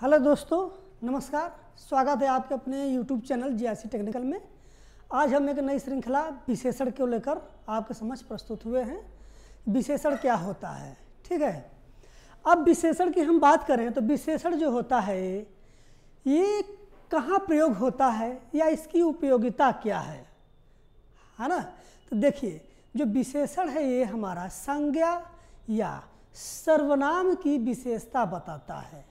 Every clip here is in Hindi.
हेलो दोस्तों, नमस्कार। स्वागत है आपके अपने YouTube चैनल जीआरसी टेक्निकल में। आज हम एक नई श्रृंखला विशेषण को लेकर आपके समक्ष प्रस्तुत हुए हैं। विशेषण क्या होता है, ठीक है। अब विशेषण की हम बात करें तो विशेषण जो होता है ये कहाँ प्रयोग होता है या इसकी उपयोगिता क्या है ना। तो देखिए, जो विशेषण है ये हमारा संज्ञा या सर्वनाम की विशेषता बताता है,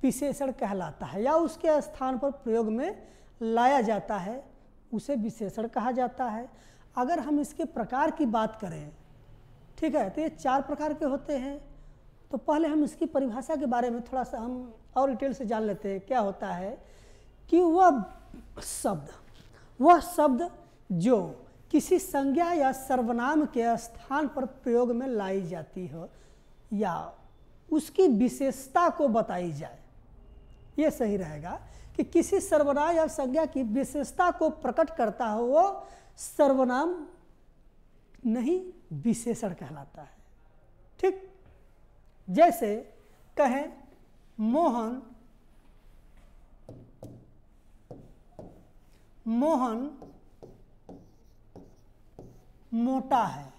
विशेषण कहलाता है, या उसके स्थान पर प्रयोग में लाया जाता है, उसे विशेषण कहा जाता है। अगर हम इसके प्रकार की बात करें, ठीक है, तो ये 4 प्रकार के होते हैं। तो पहले हम इसकी परिभाषा के बारे में थोड़ा सा हम और डिटेल से जान लेते हैं। क्या होता है कि वह शब्द जो किसी संज्ञा या सर्वनाम के स्थान पर प्रयोग में लाई जाती हो या उसकी विशेषता को बताई जाए, ये सही रहेगा कि किसी सर्वनाम या संज्ञा की विशेषता को प्रकट करता हो वो सर्वनाम नहीं विशेषण कहलाता है। ठीक, जैसे कहें मोहन मोटा है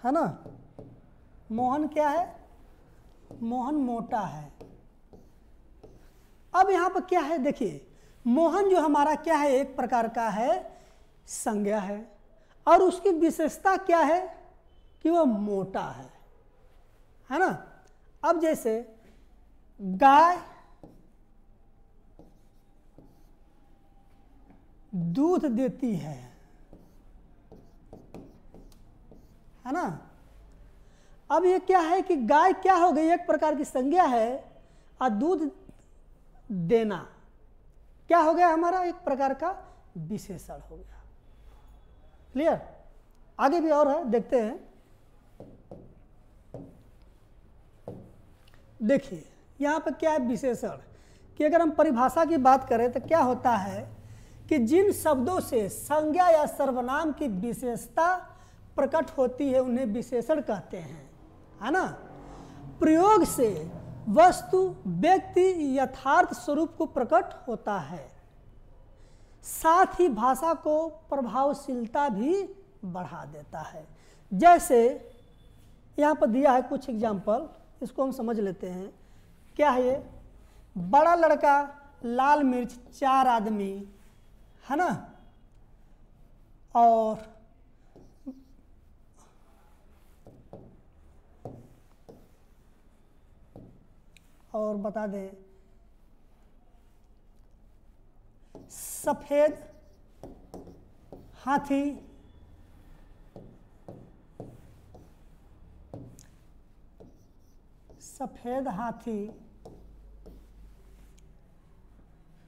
ना। मोहन क्या है? मोहन मोटा है। अब यहां पर क्या है, देखिए, मोहन जो हमारा क्या है, एक प्रकार का है संज्ञा है, और उसकी विशेषता क्या है कि वह मोटा है ना। अब जैसे गाय दूध देती है ना। अब ये क्या है कि गाय क्या हो गई, एक प्रकार की संज्ञा है, और दूध देना क्या हो गया, हमारा एक प्रकार का विशेषण हो गया। क्लियर? आगे भी और है, देखते हैं। देखिए यहां पर क्या है विशेषण, कि अगर हम परिभाषा की बात करें तो क्या होता है कि जिन शब्दों से संज्ञा या सर्वनाम की विशेषता प्रकट होती है उन्हें विशेषण कहते हैं, है ना। प्रयोग से वस्तु व्यक्ति यथार्थ स्वरूप को प्रकट होता है, साथ ही भाषा को प्रभावशीलता भी बढ़ा देता है। जैसे यहाँ पर दिया है कुछ एग्जाम्पल, इसको हम समझ लेते हैं। क्या है ये? बड़ा लड़का, लाल मिर्च, 4 आदमी, है ना। और बता दें, सफेद हाथी,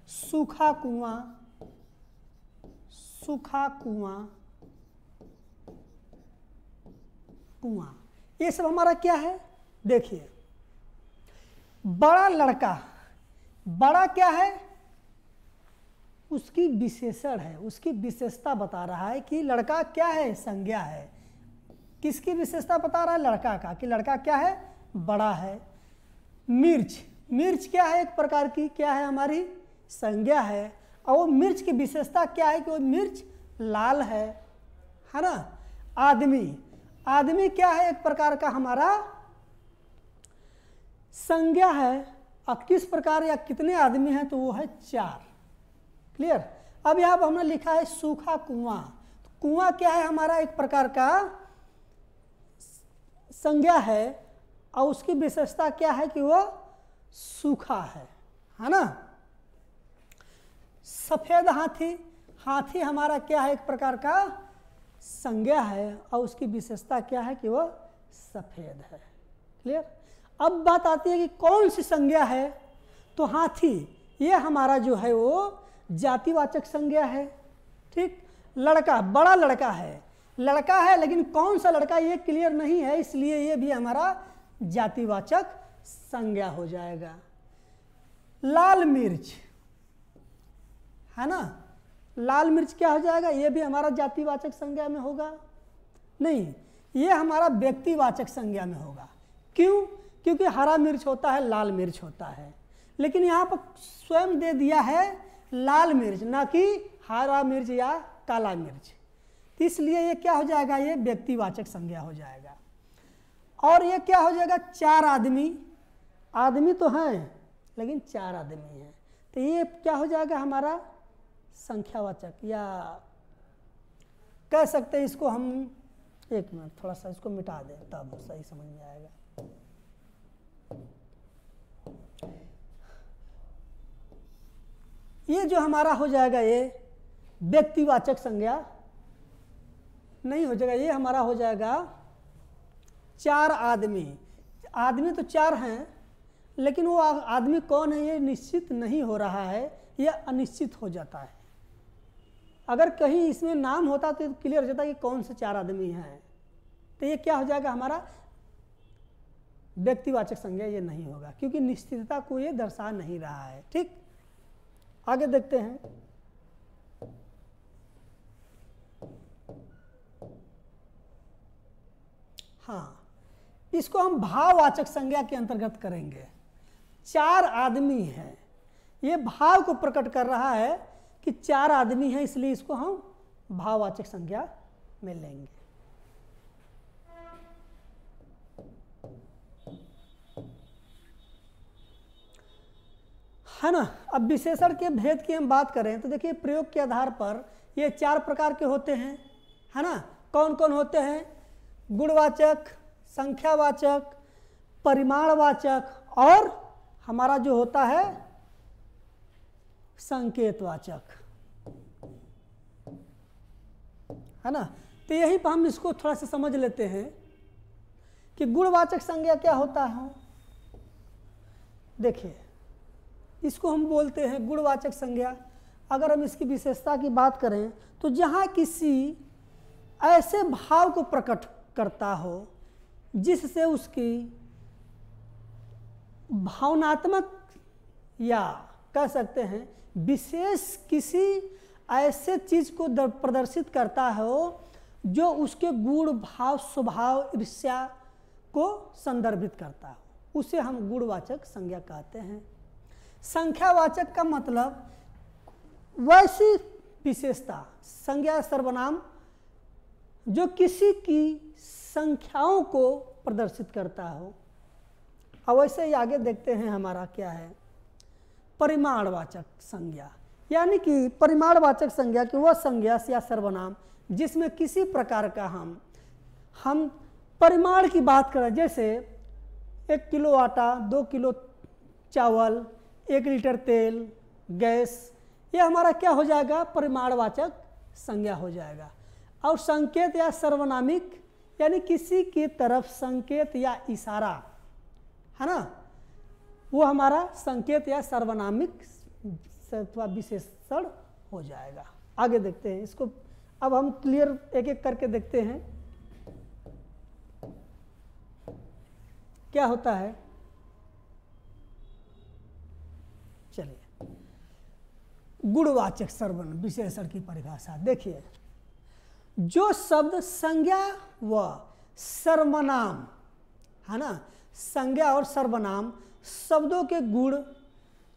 सूखा कुआं, ये सब हमारा क्या है? देखिए, बड़ा लड़का, बड़ा क्या है? उसकी विशेषण है, उसकी विशेषता बता रहा है कि लड़का क्या है, संज्ञा है। किसकी विशेषता बता रहा है? लड़का का, कि लड़का क्या है, बड़ा है। मिर्च क्या है, एक प्रकार की क्या है, हमारी संज्ञा है, और वो मिर्च की विशेषता क्या है कि वो मिर्च लाल है ना। आदमी क्या है, एक प्रकार का हमारा संज्ञा है, और किस प्रकार या कितने आदमी हैं तो वो है 4। क्लियर? अब यहाँ पर हमने लिखा है सूखा कुआं। तो कुआं क्या है, हमारा एक प्रकार का संज्ञा है, और उसकी विशेषता क्या है कि वो सूखा है ना। सफेद हाथी हमारा क्या है, एक प्रकार का संज्ञा है, और उसकी विशेषता क्या है कि वो सफेद है। क्लियर? अब बात आती है कि कौन सी संज्ञा है, तो हाथी ये हमारा जो है वो जातिवाचक संज्ञा है। ठीक, लड़का, बड़ा लड़का है, लेकिन कौन सा लड़का ये क्लियर नहीं है, इसलिए ये भी हमारा जातिवाचक संज्ञा हो जाएगा। लाल मिर्च है ना, लाल मिर्च क्या हो जाएगा, ये भी हमारा जातिवाचक संज्ञा में होगा नहीं, ये हमारा व्यक्तिवाचक संज्ञा में होगा। क्यों? क्योंकि हरा मिर्च होता है, लाल मिर्च होता है, लेकिन यहाँ पर स्वयं दे दिया है लाल मिर्च, ना कि हरा मिर्च या काला मिर्च। तो इसलिए ये क्या हो जाएगा, ये व्यक्तिवाचक संज्ञा हो जाएगा। और ये क्या हो जाएगा, 4 आदमी, आदमी तो हैं लेकिन 4 आदमी हैं, तो ये क्या हो जाएगा हमारा संख्यावाचक, या कह सकते हैं इसको हम, एक मिनट थोड़ा सा इसको मिटा दें तब सही समझ में आएगा। ये जो हमारा हो जाएगा ये व्यक्तिवाचक संज्ञा नहीं हो जाएगा, ये हमारा हो जाएगा 4 आदमी। आदमी तो 4 हैं, लेकिन वो आदमी कौन है ये निश्चित नहीं हो रहा है, ये अनिश्चित हो जाता है। अगर कहीं इसमें नाम होता तो क्लियर हो जाता कि कौन से 4 आदमी हैं, तो ये क्या हो जाएगा हमारा व्यक्तिवाचक संज्ञा, ये नहीं होगा क्योंकि निश्चितता को ये दर्शा नहीं रहा है। ठीक, आगे देखते हैं। हाँ, इसको हम भाववाचक संज्ञा के अंतर्गत करेंगे। 4 आदमी हैं, ये भाव को प्रकट कर रहा है कि 4 आदमी हैं, इसलिए इसको हम भाववाचक संज्ञा में लेंगे। है ना। अब विशेषण के भेद की हम बात करें तो देखिए प्रयोग के आधार पर ये 4 प्रकार के होते हैं, है ना। कौन कौन होते हैं, गुणवाचक, संख्यावाचक, परिमाणवाचक और हमारा जो होता है संकेतवाचक, है ना। तो यहीं पर हम इसको थोड़ा सा समझ लेते हैं कि गुणवाचक संज्ञा क्या होता है। देखिए इसको हम बोलते हैं गुणवाचक संज्ञा। अगर हम इसकी विशेषता की बात करें तो जहाँ किसी ऐसे भाव को प्रकट करता हो जिससे उसकी भावनात्मक या कह सकते हैं विशेष किसी ऐसे चीज को प्रदर्शित करता हो जो उसके गुण, भाव, स्वभाव, ईर्ष्या को संदर्भित करता हो, उसे हम गुणवाचक संज्ञा कहते हैं। संख्यावाचक का मतलब वैसी विशेषता, संज्ञा सर्वनाम जो किसी की संख्याओं को प्रदर्शित करता हो। अब वैसे ही आगे देखते हैं हमारा क्या है परिमाणवाचक संज्ञा, यानी कि परिमाणवाचक संज्ञा की वह संज्ञा या सर्वनाम जिसमें किसी प्रकार का हम परिमाण की बात करें, जैसे 1 किलो आटा, 2 किलो चावल, 1 लीटर तेल, गैस, ये हमारा क्या हो जाएगा परिमाणवाचक संज्ञा हो जाएगा। और संकेत या सर्वनामिक यानी किसी की तरफ संकेत या इशारा, है ना, वो हमारा संकेत या सर्वनामिक अथवा विशेषण हो जाएगा। आगे देखते हैं इसको, अब हम क्लियर एक एक करके देखते हैं क्या होता है। चलिए गुणवाचक सर्वनाम विशेषण की परिभाषा देखिए। जो शब्द संज्ञा व सर्वनाम, है ना, संज्ञा और सर्वनाम शब्दों के गुण,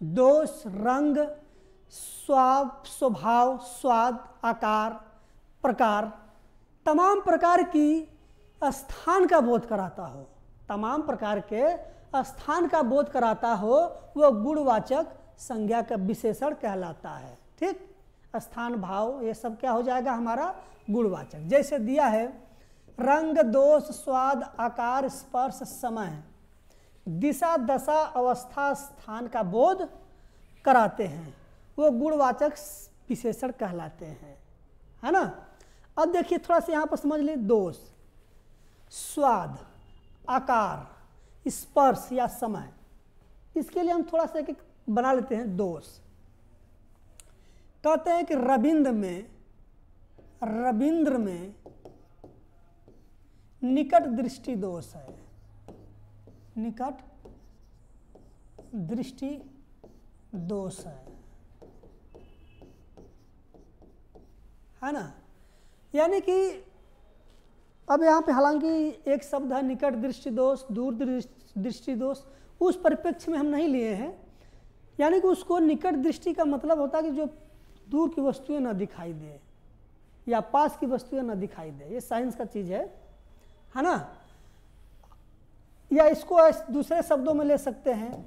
दोष, रंग, स्वभाव, स्वाद, आकार, प्रकार, तमाम प्रकार की स्थान का बोध कराता हो, तमाम प्रकार के स्थान का बोध कराता हो, वह गुणवाचक संज्ञा का विशेषण कहलाता है। ठीक, स्थान, भाव, ये सब क्या हो जाएगा हमारा गुणवाचक। जैसे दिया है रंग, दोष, स्वाद, आकार, स्पर्श, समय, दिशा, दशा, अवस्था, स्थान का बोध कराते हैं, वो गुणवाचक विशेषण कहलाते हैं, है ना। अब देखिए थोड़ा सा यहाँ पर समझ लीजिए, दोष, स्वाद, आकार, स्पर्श या समय, इसके लिए हम थोड़ा सा एक बना लेते हैं। दोष कहते हैं कि रविंद्र में निकट दृष्टि दोष है, निकट दृष्टि दोष है ना। यानी कि अब यहाँ पे हालांकि एक शब्द है निकट दृष्टि दोष, दूर दृष्टि दोष, उस परिप्रेक्ष्य में हम नहीं लिए हैं। यानी कि उसको निकट दृष्टि का मतलब होता है कि जो दूर की वस्तुएं न दिखाई दे या पास की वस्तुएं न दिखाई दे, ये साइंस का चीज़ है ना। या इसको दूसरे शब्दों में ले सकते हैं,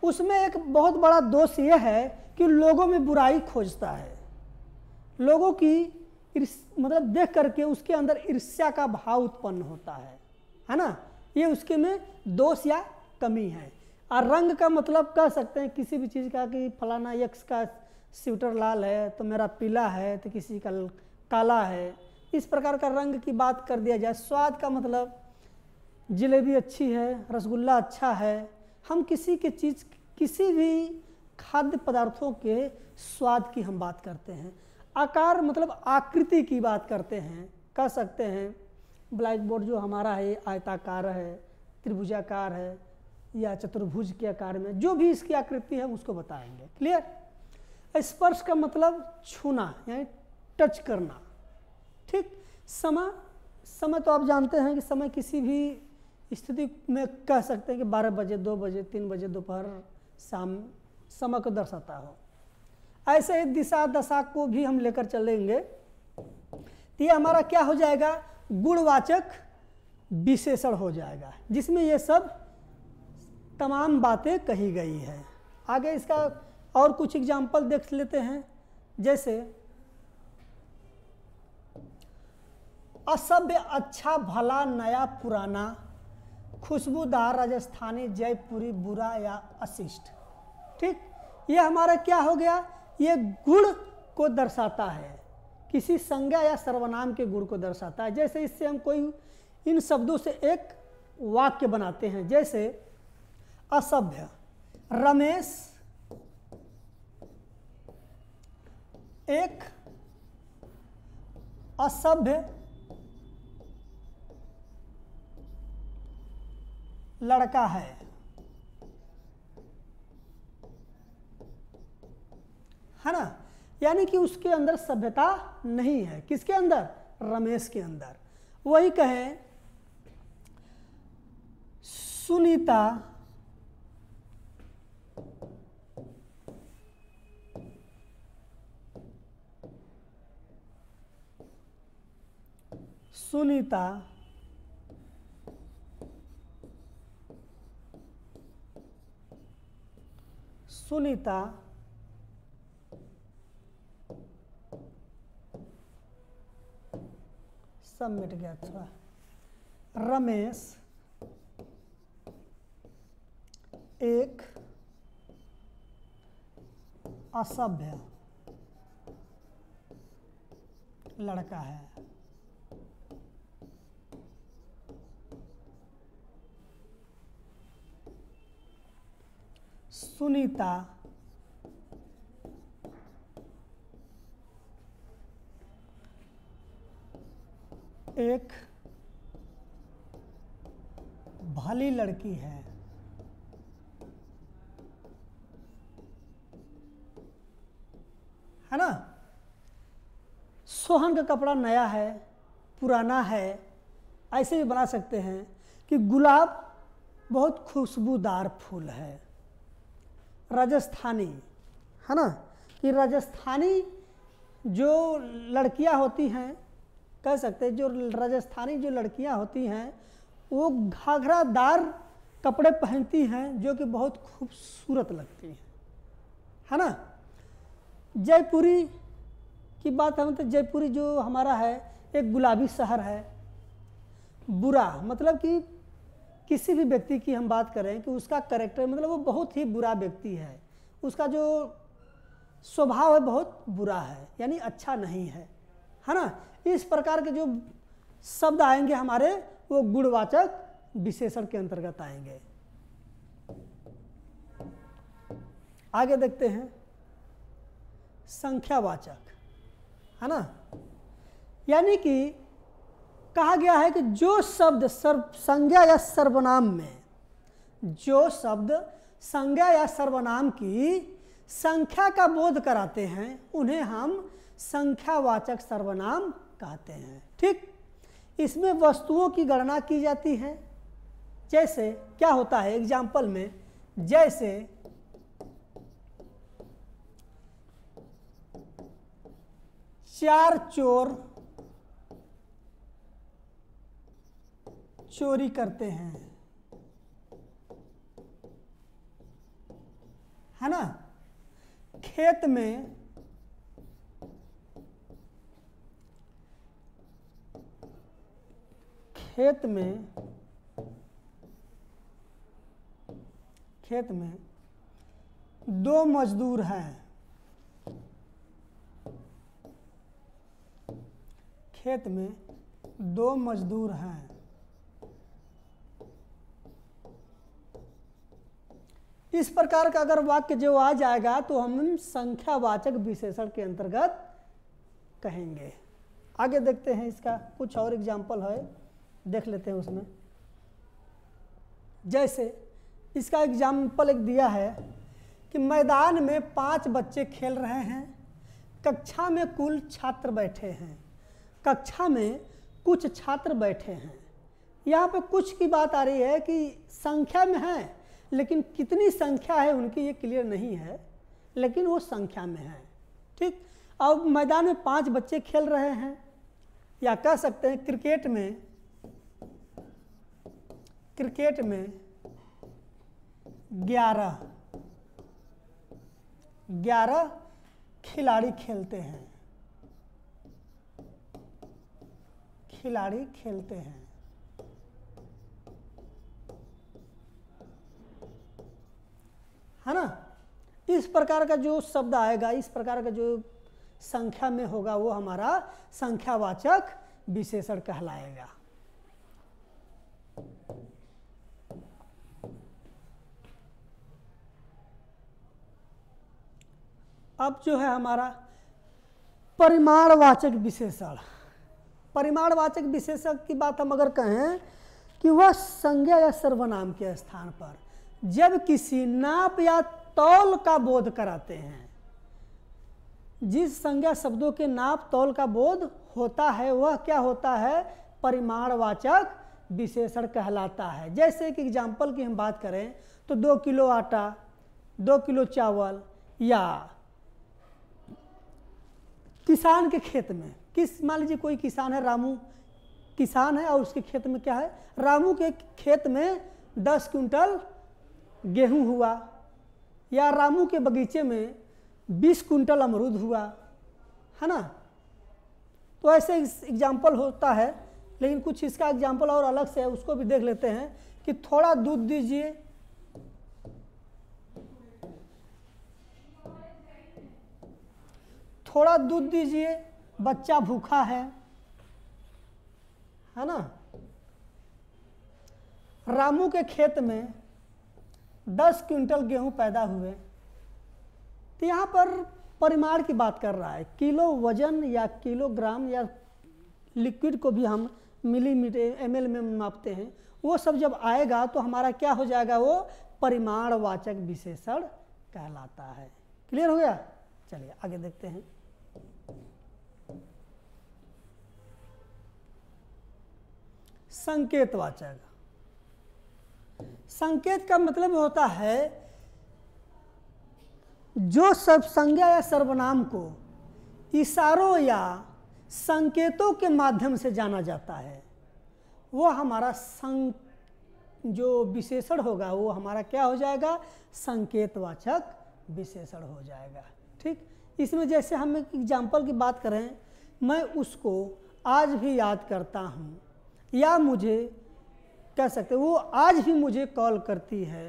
उसमें एक बहुत बड़ा दोष ये है कि लोगों में बुराई खोजता है, लोगों की मतलब देख करके उसके अंदर ईर्ष्या का भाव उत्पन्न होता है ना। ये उसके में दोष या कमी है। और रंग का मतलब कह सकते हैं किसी भी चीज़ का कि फलाना यक्स का स्वेटर लाल है तो मेरा पीला है, तो किसी का काला है, इस प्रकार का रंग की बात कर दिया जाए। स्वाद का मतलब जलेबी अच्छी है, रसगुल्ला अच्छा है। हम किसी के चीज़, किसी भी खाद्य पदार्थों के स्वाद की हम बात करते हैं। आकार मतलब आकृति की बात करते हैं, कह सकते हैं ब्लैक बोर्ड जो हमारा है आयताकार है, त्रिभुजाकार है या चतुर्भुज के आकार में, जो भी इसकी आकृति है उसको बताएंगे। क्लियर। स्पर्श का मतलब छूना यानी टच करना। ठीक। समय तो आप जानते हैं कि समय किसी भी स्थिति में कह सकते हैं कि 12 बजे, 2 बजे, 3 बजे, दोपहर, शाम समय को दर्शाता हो। ऐसे ही दिशा दशा को भी हम लेकर चलेंगे तो ये हमारा क्या हो जाएगा, गुणवाचक विशेषण हो जाएगा, जिसमें ये सब तमाम बातें कही गई है। आगे इसका और कुछ एग्जाम्पल देख लेते हैं। जैसे असभ्य, अच्छा, भला, नया, पुराना, खुशबूदार, राजस्थानी, जयपुरी, बुरा या अशिष्ट। ठीक। ये हमारा क्या हो गया, ये गुण को दर्शाता है, किसी संज्ञा या सर्वनाम के गुण को दर्शाता है। जैसे इससे हम कोई इन शब्दों से एक वाक्य बनाते हैं। जैसे असभ्य, रमेश एक असभ्य लड़का है ना। यानी कि उसके अंदर सभ्यता नहीं है। किसके अंदर, रमेश के अंदर। वही कहें सुनीता सब मिट गया थोड़ा। रमेश एक असभ्य लड़का है। सुनीता एक भली लड़की है। ना। सोहन का कपड़ा नया है, पुराना है। ऐसे भी बना सकते हैं कि गुलाब बहुत खुशबूदार फूल है। राजस्थानी, है ना, कि राजस्थानी जो लड़कियां होती हैं, कह सकते हैं जो राजस्थानी जो लड़कियां होती हैं वो घाघरादार कपड़े पहनती हैं जो कि बहुत खूबसूरत लगती हैं, है ना। जयपुरी की बात हम तो जयपुरी जो हमारा है एक गुलाबी शहर है। बुरा मतलब कि किसी भी व्यक्ति की हम बात करें कि उसका कैरेक्टर मतलब वो बहुत ही बुरा व्यक्ति है, उसका जो स्वभाव है बहुत बुरा है, यानी अच्छा नहीं है ना। इस प्रकार के जो शब्द आएंगे हमारे वो गुणवाचक विशेषण के अंतर्गत आएंगे। आगे देखते हैं संख्यावाचक, है ना। यानी कि कहा गया है कि जो शब्द संज्ञा या सर्वनाम में, जो शब्द संज्ञा या सर्वनाम की संख्या का बोध कराते हैं उन्हें हम संख्यावाचक सर्वनाम कहते हैं। ठीक। इसमें वस्तुओं की गणना की जाती है। जैसे क्या होता है एग्जाम्पल में, जैसे चार चोर चोरी करते हैं, है ना। खेत में दो मजदूर हैं। खेत में दो मजदूर हैं। इस प्रकार का अगर वाक्य जो आ जाएगा तो हम संख्यावाचक विशेषण के अंतर्गत कहेंगे। आगे देखते हैं, इसका कुछ और एग्जाम्पल है, देख लेते हैं उसमें। जैसे इसका एग्जाम्पल एक दिया है कि मैदान में 5 बच्चे खेल रहे हैं। कक्षा में कुल छात्र बैठे हैं। कक्षा में कुछ छात्र बैठे हैं। यहाँ पे कुछ की बात आ रही है कि संख्या में है, लेकिन कितनी संख्या है उनकी ये क्लियर नहीं है, लेकिन वो संख्या में है। ठीक, अब मैदान में 5 बच्चे खेल रहे हैं, या कह सकते हैं क्रिकेट में 11 खिलाड़ी खेलते हैं। है ना। इस प्रकार का जो शब्द आएगा, इस प्रकार का जो संख्या में होगा, वो हमारा संख्यावाचक विशेषण कहलाएगा। अब जो है हमारा परिमाणवाचक विशेषण। परिमाणवाचक विशेषण की बात हम अगर कहें कि वह संज्ञा या सर्वनाम के स्थान पर जब किसी नाप या तौल का बोध कराते हैं, जिस संज्ञा शब्दों के नाप तौल का बोध होता है वह क्या होता है, परिमाणवाचक विशेषण कहलाता है। जैसे कि एग्जाम्पल की हम बात करें तो 2 किलो आटा, 2 किलो चावल, या किसान के खेत में, मान लीजिए कोई किसान है, रामू किसान है और उसके खेत में क्या है, रामू के खेत में 10 क्विंटल गेहूं हुआ, या रामू के बगीचे में 20 क्विंटल अमरूद हुआ, है ना। तो ऐसे एग्जाम्पल होता है, लेकिन कुछ इसका एग्जाम्पल और अलग से है, उसको भी देख लेते हैं कि थोड़ा दूध दीजिए, थोड़ा दूध दीजिए, बच्चा भूखा है ना। रामू के खेत में 10 क्विंटल गेहूं पैदा हुए। तो यहाँ पर परिमाण की बात कर रहा है, किलो वजन या किलोग्राम या लिक्विड को भी हम मिलीमीटर ml में मापते हैं, वो सब जब आएगा तो हमारा क्या हो जाएगा, वो परिमाणवाचक विशेषण कहलाता है। क्लियर हो गया। चलिए आगे देखते हैं। संकेतवाचक। संकेत का मतलब होता है जो सब संज्ञा या सर्वनाम को इशारों या संकेतों के माध्यम से जाना जाता है, वो हमारा जो विशेषण होगा वो हमारा क्या हो जाएगा, संकेतवाचक विशेषण हो जाएगा। ठीक, इसमें जैसे हम एक एग्जाम्पल की बात करें, मैं उसको आज भी याद करता हूँ, या मुझे कह सकते वो आज भी मुझे कॉल करती है,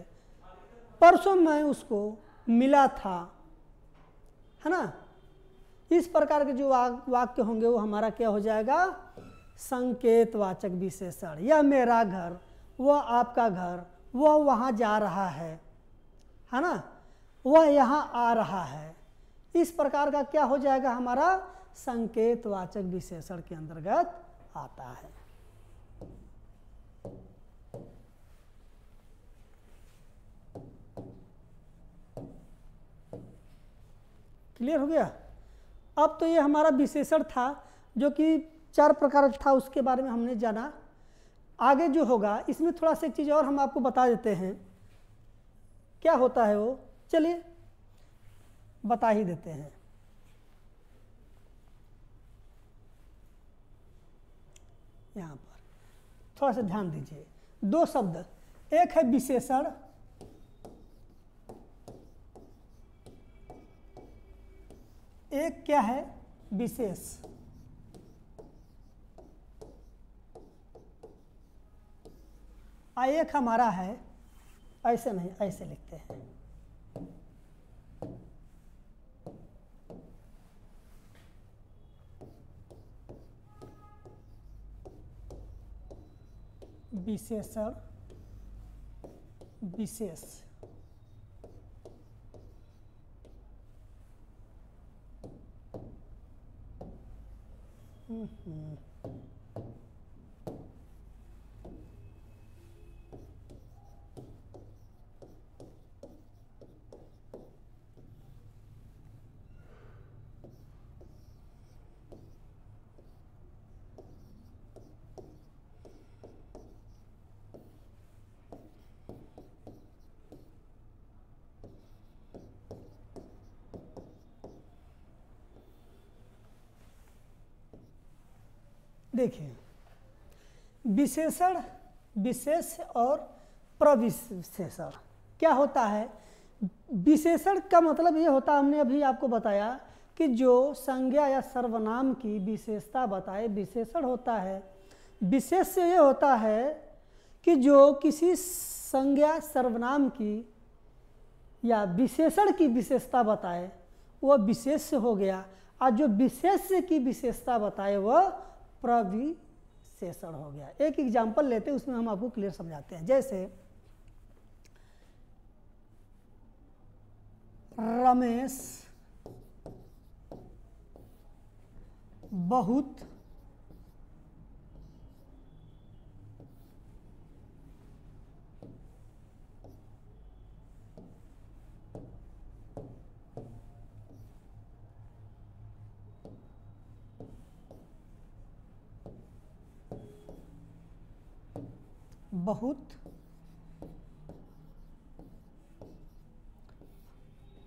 परसों मैं उसको मिला था, है ना। इस प्रकार के जो वाक्य होंगे वो हमारा क्या हो जाएगा, संकेतवाचक विशेषण। यह मेरा घर, वह आपका घर, वह वहाँ जा रहा है ना, वह यहाँ आ रहा है। इस प्रकार का क्या हो जाएगा, हमारा संकेतवाचक विशेषण के अंतर्गत आता है। क्लियर हो गया। अब तो ये हमारा विशेषण था जो कि 4 प्रकार था उसके बारे में हमने जाना। आगे जो होगा इसमें थोड़ा सा एक चीज़ और हम आपको बता देते हैं क्या होता है वो, चलिए बता ही देते हैं। यहाँ पर थोड़ा सा ध्यान दीजिए, 2 शब्द, एक है विशेषण, एक क्या है विशेष। एक हमारा है, ऐसे नहीं ऐसे लिखते हैं, विशेषण विशेष। देखिए, विशेषण विशेष और प्रविशेषण क्या होता है। विशेषण का मतलब ये होता है, हमने अभी आपको बताया कि जो संज्ञा या सर्वनाम की विशेषता बताए विशेषण होता है। विशेष से ये होता है कि जो किसी संज्ञा सर्वनाम की या विशेषण की विशेषता बताए वह विशेष हो गया, और जो विशेष की विशेषता बताए वह प्रविशेषण हो गया। एक एग्जाम्पल लेते हैं, उसमें हम आपको क्लियर समझाते हैं। जैसे रमेश बहुत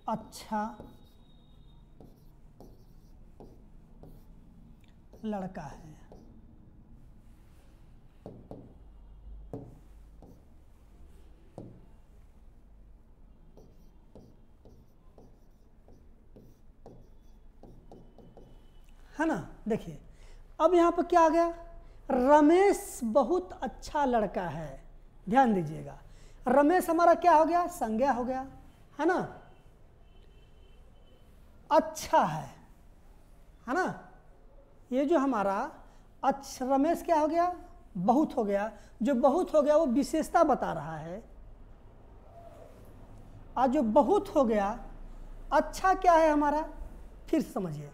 अच्छा लड़का है। है ना। देखिए अब यहाँ पर क्या आ गया, रमेश बहुत अच्छा लड़का है। ध्यान दीजिएगा, रमेश हमारा क्या हो गया, संज्ञा हो गया, है ना। अच्छा है ना। ये जो हमारा अच्छा रमेश क्या हो गया, बहुत हो गया। जो बहुत हो गया वो विशेषता बता रहा है, और जो बहुत हो गया अच्छा क्या है हमारा, फिर समझिए,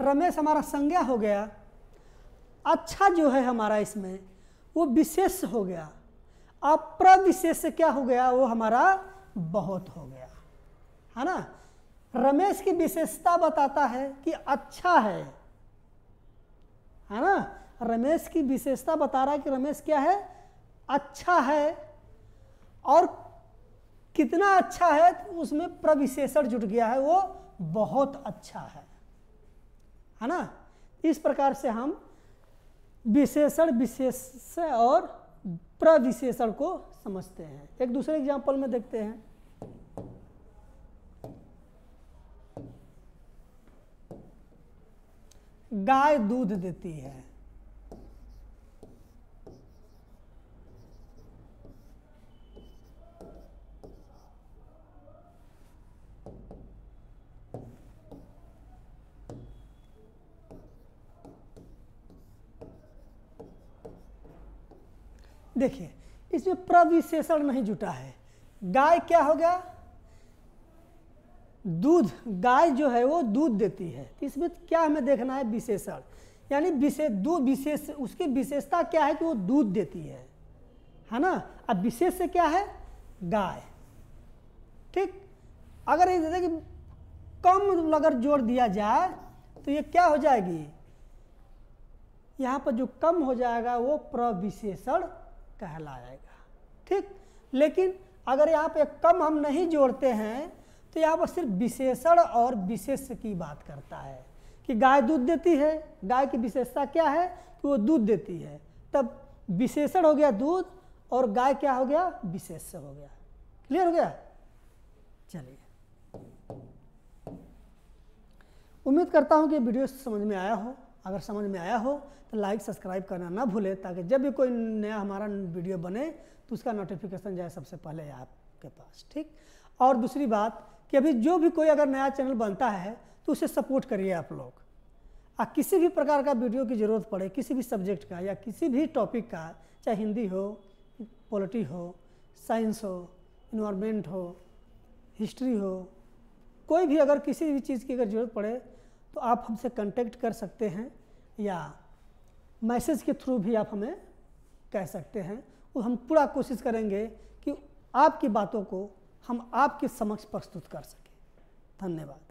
रमेश हमारा संज्ञा हो गया, अच्छा जो है हमारा इसमें वो विशेष हो गया, अब प्रविशेष क्या हो गया, वो हमारा बहुत हो गया, है ना। रमेश की विशेषता बताता है कि अच्छा है ना। रमेश की विशेषता बता रहा है कि रमेश क्या है, अच्छा है, और कितना अच्छा है उसमें प्रविशेषण जुट गया है, वो बहुत अच्छा है ना। इस प्रकार से हम विशेषण विशेष और प्रविशेषण को समझते हैं। एक दूसरे एग्जाम्पल में देखते हैं। गाय दूध देती है। देखिए इसमें प्रविशेषण नहीं जुटा है। गाय क्या हो गया, दूध, गाय जो है वो दूध देती है। इसमें क्या हमें देखना है, विशेषण, यानी विशेष उसकी विशेषता क्या है कि वो दूध देती है ना। अब विशेष से क्या है, गाय। ठीक, अगर ये देखिए कम अगर जोड़ दिया जाए तो ये क्या हो जाएगी, यहाँ पर जो कम हो जाएगा वो प्रविशेषण कहलाएगा। ठीक, लेकिन अगर यहाँ पे कम हम नहीं जोड़ते हैं तो यहाँ पर सिर्फ विशेषण और विशेष्य की बात करता है कि गाय दूध देती है, गाय की विशेषता क्या है कि वो दूध देती है, तब विशेषण हो गया दूध और गाय क्या हो गया, विशेष्य हो गया। क्लियर हो गया? चलिए, उम्मीद करता हूँ कि वीडियो समझ में आया हो। अगर समझ में आया हो तो लाइक सब्सक्राइब करना ना भूलें, ताकि जब भी कोई नया हमारा वीडियो बने तो उसका नोटिफिकेशन जाए सबसे पहले आपके पास। ठीक, और दूसरी बात कि अभी जो भी कोई अगर नया चैनल बनता है तो उसे सपोर्ट करिए आप लोग। किसी भी प्रकार का वीडियो की ज़रूरत पड़े, किसी भी सब्जेक्ट का या किसी भी टॉपिक का, चाहे हिंदी हो, पॉलिटी हो, साइंस हो, इन्वायरमेंट हो, हिस्ट्री हो, कोई भी अगर किसी भी चीज़ की अगर ज़रूरत पड़े तो आप हमसे कांटेक्ट कर सकते हैं या मैसेज के थ्रू भी आप हमें कह सकते हैं। और हम पूरा कोशिश करेंगे कि आपकी बातों को हम आपके समक्ष प्रस्तुत कर सकें। धन्यवाद।